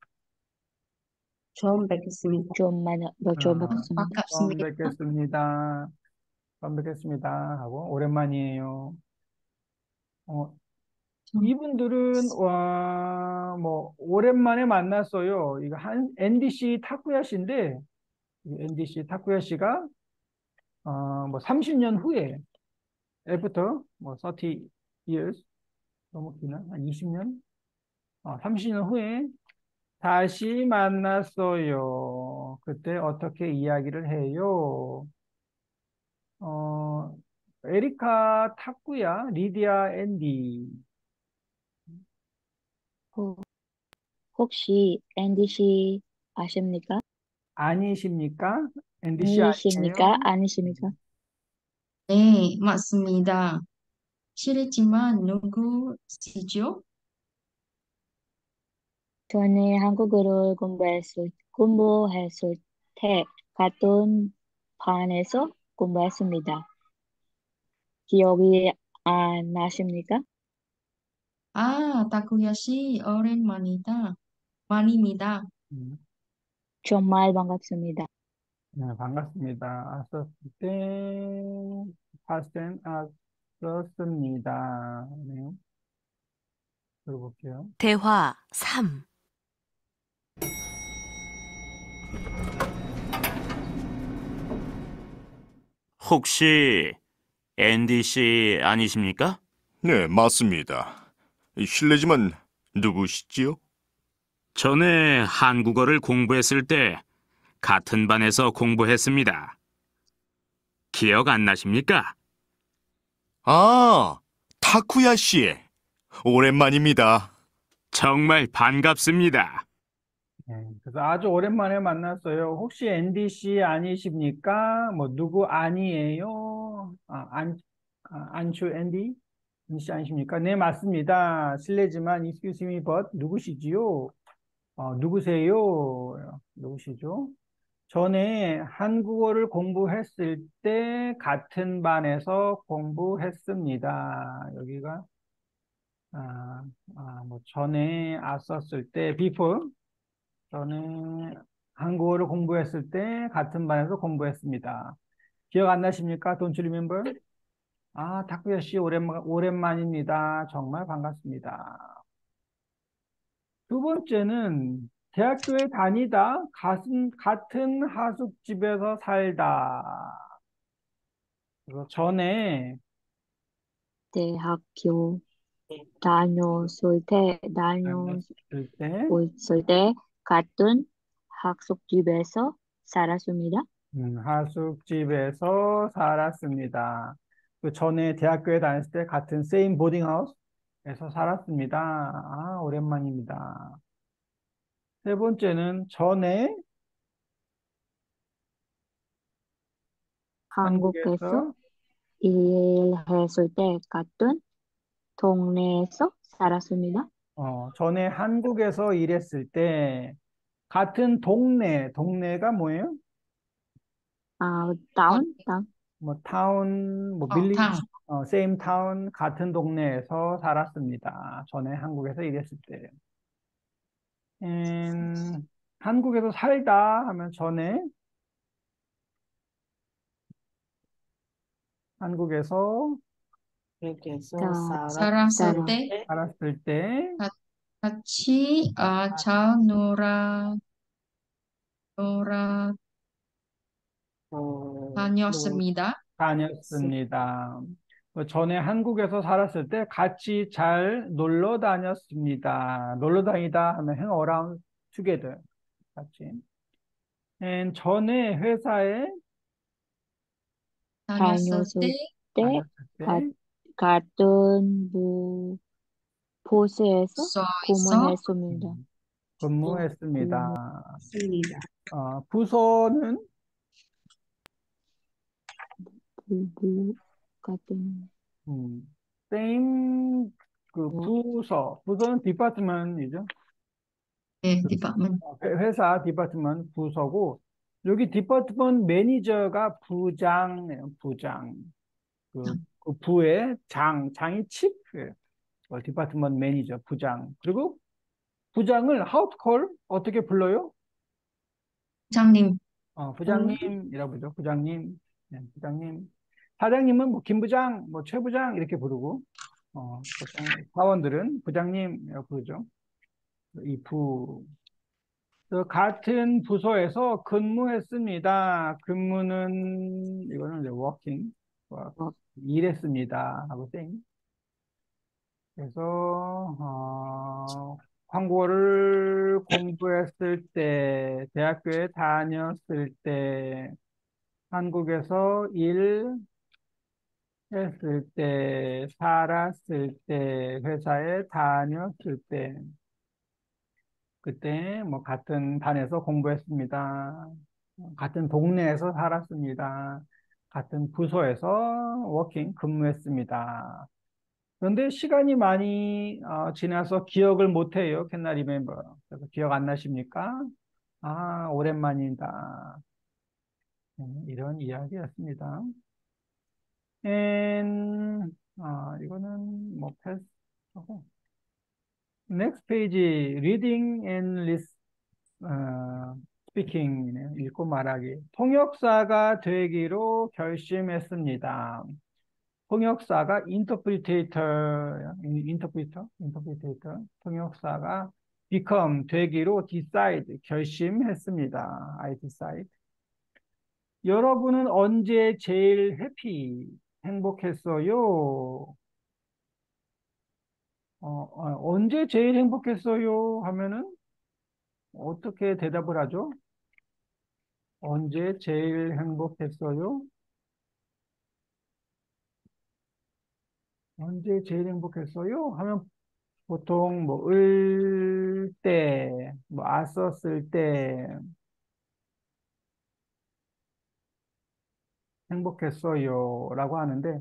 처음 뵙겠습니다. 처음 뵙겠습니다. 처음 뵙겠습니다. 처음 뵙겠습니다. 하고 오랜만이에요. 이분들은 뭐 오랜만에 만났어요. 이거 NDC 타쿠야 씨인데 NDC 타쿠야 씨가 뭐 30년 후에 after 뭐 30 years 너무 기나? 한 20년? 30년 후에 다시 만났어요. 그때 어떻게 이야기를 해요? 에리카 타쿠야, 리디아 앤디. 혹시 앤디 씨 아십니까? 아니십니까? 앤디 씨 아니에요? 아니십니까? 네, 맞습니다. 실례지만 누구시죠? 전에 한국어를 공부했을 때 같은 반에서 공부했습니다. 기억이 안 나십니까? 타쿠야 씨 오랜만이다. 만입니다. 정말 반갑습니다. 네, 반갑습니다. 때, 파스텐, 썼습니다. 네. 들어볼게요. 대화 3. 혹시 앤디 씨 아니십니까? 네, 맞습니다. 실례지만 누구시지요? 전에 한국어를 공부했을 때 같은 반에서 공부했습니다. 기억 안 나십니까? 타쿠야 씨. 오랜만입니다. 정말 반갑습니다. 네, 그래서 아주 오랜만에 만났어요. 혹시 앤디 씨 아니십니까? 뭐, 누구 아니에요? 안추 앤디? 앤디 씨 아니십니까? 네, 맞습니다. 실례지만, excuse me, but, 누구시지요? 누구세요? 누구시죠? 전에 한국어를 공부했을 때 같은 반에서 공부했습니다. 여기가 뭐 전에 썼을 때 before 전에 한국어를 공부했을 때 같은 반에서 공부했습니다. 기억 안 나십니까? Don't you remember? 타쿠야 씨 오랜만입니다. 정말 반갑습니다. 두 번째는 대학교에 다니다 같은 하숙집에서 살다. 그래서 전에 대학교 다녔을 때, 다녔을 때 다녔을 때 같은 학습집에서 살았습니다. 하숙집에서 살았습니다. 그 전에 대학교에 다녔을 때 같은 same boarding house에서 살았습니다. 오랜만입니다. 세 번째는 전에 한국에서 한국에서 일했을 때 같은 동네에서 살았습니다. 전에 한국에서 일했을 때 같은 동네가 뭐예요? 다운, 뭐 타운, 뭐 타운. 빌리지, same town 같은 동네에서 살았습니다. 전에 한국에서 일했을 때. 한국에서 살다 하면 전에 한국에서 여기서 살았을 때 살았을 때 같이 잘 놀아 다녔습니다. 다녔습니다. 전에 한국에서 살았을 때 같이 잘 놀러 다녔습니다. 놀러 다니다 하면 hang around together. 같이. 전에 회사에 다녔을 때 때 다녔을 때 같은 부서에서 부서에서 근무했습니다. 근무했습니다. 있습니다. 부서는 같은 same 부서는 디파트먼이죠. 네, 디파트먼트. 회사 디파트먼 부서고 여기 디파트먼 매니저가 부장이에요. 부장. 그 부의 장이 chief예요. 디파트먼 매니저 부장. 그리고 부장을 how to call 어떻게 불러요? 부장님. 부장님이라고 부르죠. 부장님. 네, 부장님. 사장님은 뭐 김부장, 뭐 최부장 이렇게 부르고 보통 사원들은 부장님이라고 부르죠. 이 같은 부서에서 근무했습니다. 근무는 이거는 이제 working, 일했습니다. 하고 땡. 그래서 한국어를 공부했을 때, 대학교에 다녔을 때, 한국에서 일했을 때, 살았을 때, 회사에 다녔을 때, 그때 뭐 같은 반에서 공부했습니다. 같은 동네에서 살았습니다. 같은 부서에서 근무했습니다. 그런데 시간이 많이 지나서 기억을 못해요. Cannot remember. 그래서 기억 안 나십니까? 오랜만이다. 이런 이야기였습니다. 이거는 뭐 패스하고. Next page, reading and speaking이네요. 읽고 말하기. 통역사가 되기로 결심했습니다. 통역사가 interpreter, 통역사가 become, 되기로 decide, 결심했습니다. I decide. 여러분은 언제 제일 행복했어요? 언제 제일 행복했어요? 하면은 어떻게 대답을 하죠? 언제 제일 행복했어요? 언제 제일 행복했어요? 하면 보통 뭐 을 때, 뭐 왔었을 때 행복했어요 라고 하는데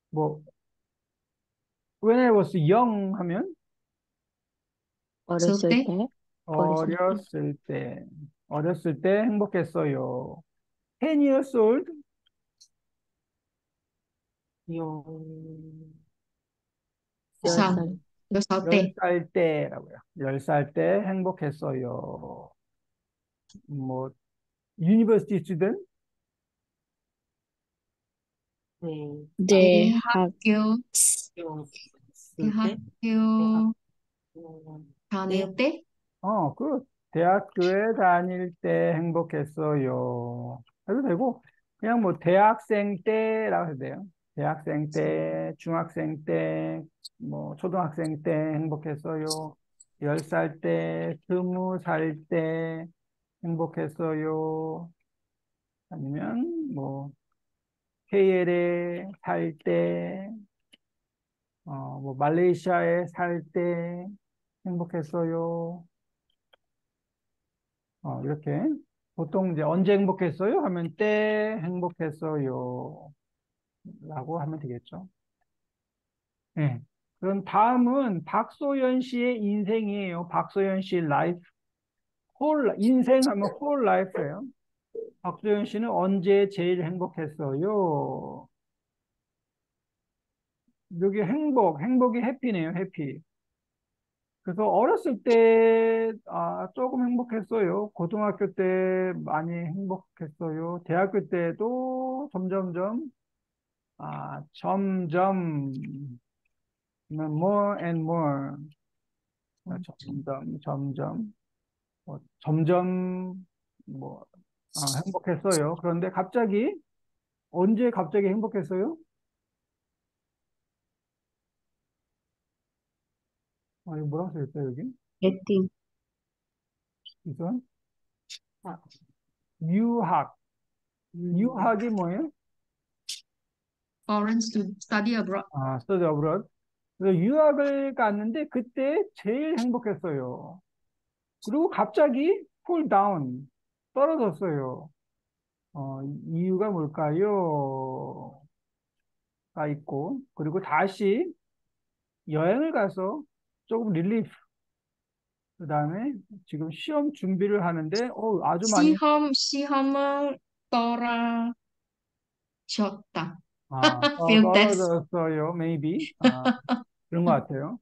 뭐 when I was young 하면 어렸을 때? 때 어렸을 때, 어렸을 때 행복했어요. 10 years old, 용, 6 10살. 6 때. 10살 때라고요. 10살 때 행복했어요. 뭐, university student, 네, 대학 대학교, 용, 쓸 때, 대학교 용, 다닐 때. 그 대학교에 다닐 때 행복했어요. 해도 되고, 그냥 뭐 대학생 때라고 해도 돼요. 대학생 때, 중학생 때, 뭐 초등학생 때 행복했어요. 10살 때, 20살 때 행복했어요. 아니면 뭐 KL에 살 때, 뭐 말레이시아에 살 때 행복했어요. 이렇게 보통 이제 언제 행복했어요? 하면 때 행복했어요. 라고 하면 되겠죠. 네. 그럼 다음은 박소연 씨의 인생이에요. 박소연 씨 라이프. 인생 하면 whole life예요. 박소연 씨는 언제 제일 행복했어요? 여기 행복이 해피네요, 해피. 그래서 어렸을 때, 조금 행복했어요. 고등학교 때 많이 행복했어요. 대학교 때도 점점, more and more, 점점, 뭐, 행복했어요. 그런데 언제 갑자기 행복했어요? 이거 뭐라고 써있어요, 여기? getting, 이건? 학, 유학. 유학이 뭐예요? Foreign study abroad. study abroad. 그래서 유학을 갔는데 그때 제일 행복했어요. 그리고 갑자기 cool down, 떨어졌어요. 이유가 뭘까요? 가 있고, 그리고 다시 여행을 가서 조금 릴리프, 그 다음에 지금 시험 준비를 하는데, 아주 많이, 시험을 떨어졌다. failed test. 떨어졌어요, maybe. 그런 것 같아요.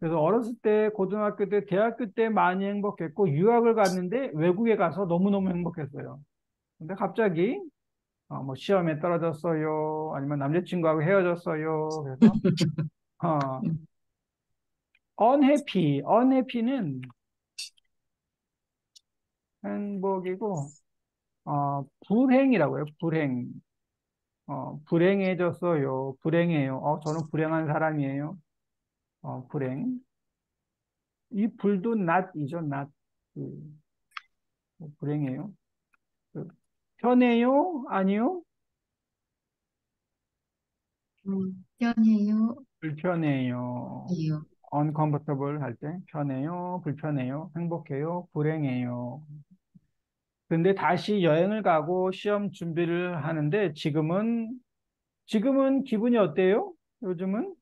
그래서 어렸을 때, 고등학교 때, 대학교 때 많이 행복했고, 유학을 갔는데 외국에 가서 너무너무 행복했어요. 근데 갑자기, 뭐 시험에 떨어졌어요. 아니면 남자친구하고 헤어졌어요. 그래서, 어, unhappy는 행복이고, 불행이라고 해요. 불행해졌어요. 불행해요. 저는 불행한 사람이에요. 불행. 이 불도 not이죠, not. 불행해요. 그, 편해요? 아니요? 편해요. 불편해요. 이요. uncomfortable 할 때, 편해요? 불편해요? 행복해요? 불행해요? 근데 다시 여행을 가고 시험 준비를 하는데 지금은 기분이 어때요? 요즘은?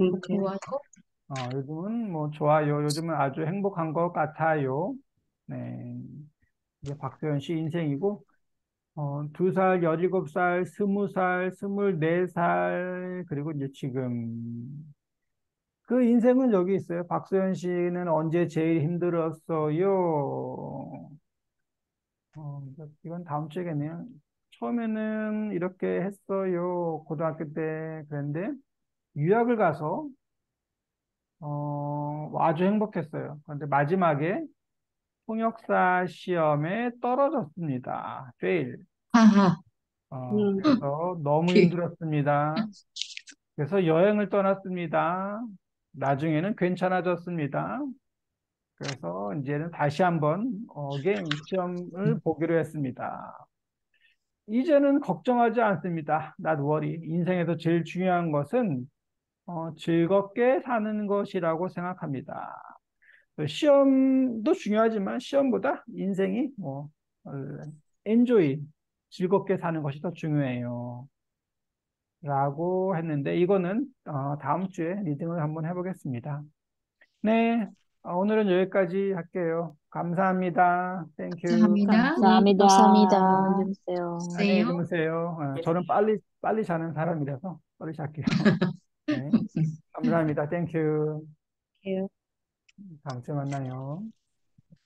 행복해요. 좋아요. 요즘은 뭐 좋아요. 요즘은 아주 행복한 것 같아요. 네. 이게 박소연 씨 인생이고, 2살, 17살, 20살, 24살, 그리고 이제 지금. 그 인생은 여기 있어요. 박소연 씨는 언제 제일 힘들었어요? 이건 다음 주에겠네요. 처음에는 이렇게 했어요. 고등학교 때 그랬는데, 유학을 가서, 아주 행복했어요. 그런데 마지막에 통역사 시험에 떨어졌습니다. fail. 하하. 그래서 너무 피. 힘들었습니다. 그래서 여행을 떠났습니다. 나중에는 괜찮아졌습니다. 그래서 이제는 다시 한번 시험을 보기로 했습니다. 이제는 걱정하지 않습니다. Not worry. 인생에서 제일 중요한 것은 즐겁게 사는 것이라고 생각합니다. 시험도 중요하지만 시험보다 인생이 enjoy, 즐겁게 사는 것이 더 중요해요. 라고 했는데 이거는 다음 주에 리딩을 한번 해보겠습니다. 네, 오늘은 여기까지 할게요. 감사합니다. 땡큐. 감사합니다. 감사합니다. 감사합니다. 안녕히 주무세요. 안녕히 세요. 주무세요. 저는 빨리 자는 사람이라서 빨리 잘게요. 네, 감사합니다. 땡큐. 땡큐. 다음 주에 만나요.